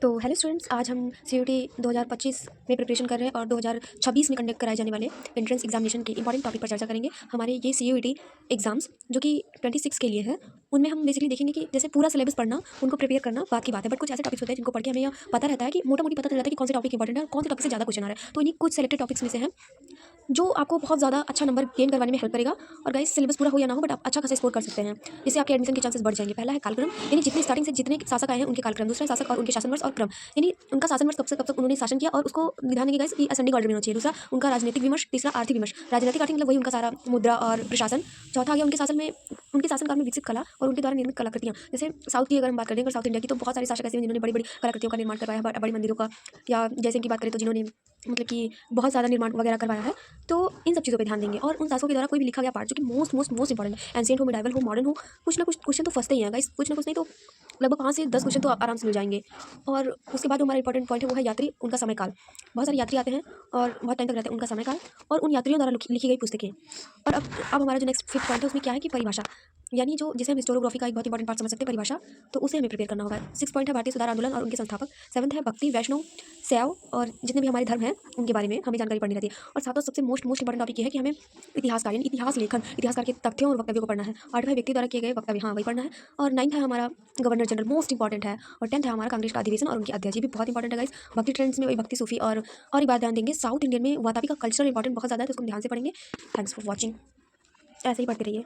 तो hello students, आज हम सीयूईटी 2025 में प्रिपरेशन कर रहे हैं और 2026 में कंडक्ट कराए जाने वाले एंट्रेंस एग्जामिनेशन के इंपॉर्टेंट टॉपिक पर चर्चा करेंगे। हमारे ये सीयूईटी एग्जाम्स जो कि 26 के लिए है, उनमें हम बेसिकली देखेंगे कि जैसे पूरा सिलेबस पढ़ना, उनको प्रिपेयर करना बात की बात है, बट कुछ ऐसे टॉपिक्स होते हैं जिनको पढ़ के हमें यह पता रहता है कि मोटा मोटी पता चल जाता है कि कौन से टॉपिक इंपॉर्टेंट है और कौन से टॉपिक से ज़्यादा क्वेश्चन आ रहा है। तो इन्हीं कुछ सेलेक्टेड टॉपिक्स में से हैं जो आपको बहुत ज़्यादा अच्छा नंबर गेन करवाने में हेल्प करेगा। और गाइस, सिलेबस पूरा हो या ना हो, बट आप अच्छा खासा स्कोर कर सकते हैं, जिससे आपके एडमिशन के चांसेस बढ़ जाएंगे। पहला है कालक्रम, यानी जितने स्टार्टिंग से जितने शासक आए हैं उनके कालक्रम। दूसरा शासक और उनके शासन वर्ष और क्रम, यानी उनका शासन वर्ष कब तक उन्होंने शासन किया और उसको ध्यान देंगे गाइस कि असेंडिंग ऑर्डर में होना चाहिए। दूसरा उनका राजनीतिक विमर्श। तीसरा आर्थिक विमर्श। राजनीतिक आर्थिक मतलब वही उनका सारा मुद्रा और प्रशासन। चौथा आ गया उनके शासनकाल में विकसित कला और उनके द्वारा निर्मित कलाकृतियाँ। जैसे साउथ की अगर हम बात करें, अगर साउथ इंडिया की, तो बहुत सारे शासक ऐसे हैं जिन्होंने बड़ी बड़ी कलाकृतियों का निर्माण करवाया है, बड़ी मंदिरों का, या जैसे की बात करें तो जिन्होंने मतलब कि बहुत ज़्यादा निर्माण वगैरह करवाया है। तो इन सब चीज़ों पे ध्यान देंगे और उन शासकों के द्वारा कोई भी लिखा गया पार्ट जो कि मोस्ट मोस्ट मोस्ट इंपॉर्टेंट है, एंशिएंट हो, मिडाइवल हो, मॉडर्न हो, कुछ ना कुछ क्वेश्चन तो फंसते ही हैं गाइस, कुछ ना कुछ नहीं तो लगभग 5 से 10 क्वेश्चन तो आराम से मिल जाएंगे। और उसके बाद जो हमारा इंपॉर्टेंट पॉइंट है वो है यात्री, उनका समय काल। बहुत सारे यात्री आते हैं और बहुत टाइम तक रहते हैं, उनका समय काल और उन यात्रियों द्वारा लिखी गई पुस्तकें। और अब हमारा जो नेक्स्ट 5th पॉइंट है उसमें क्या है कि परिभाषा, यानी जो जिसे हम हिस्टोरियोग्राफी का एक बहुत इंपॉर्टेंट पार्ट समझ सकते हैं, परिभाषा, तो उसे हमें प्रिपेयर करना होगा। 6 पॉइंट है भारतीय सुधार आंदोलन और उनके संस्थापक। 7th है भक्ति, वैष्णव, शैव और जितने भी हमारे धर्म हैं उनके बारे में हमें जानकारी पढ़नी रहती है। और सातों सबसे मोस्ट इंपॉर्टेंट टॉपिक ये है कि हमें इतिहासकार यानी इतिहास लेखन, इतिहासकार के तथ्यों और वक्तव्यों को पढ़ना है। 8वां व्यक्ति द्वारा किए गए वक्तव्य, हाँ वही पढ़ना है। और 9th है हमारा गवर्नर जनरल, मोस्ट इंपॉर्टेंट है। और 10th है हमारा कांग्रेस का अधिवेशन और उनके अध्यक्ष, ये भी बहुत इंपॉर्टेंट है गाइस। भक्ति ट्रेंड्स में वही भक्ति, सूफी और एक बात ध्यान देंगे, साउथ इंडियन में वातापी का कल्चरल इंपॉर्टेंट बहुत ज़्यादा है, तो उसको ध्यान से पढ़ेंगे। थैंक्स फॉर वॉचिंग, ऐसे ही पढ़ते रहिए।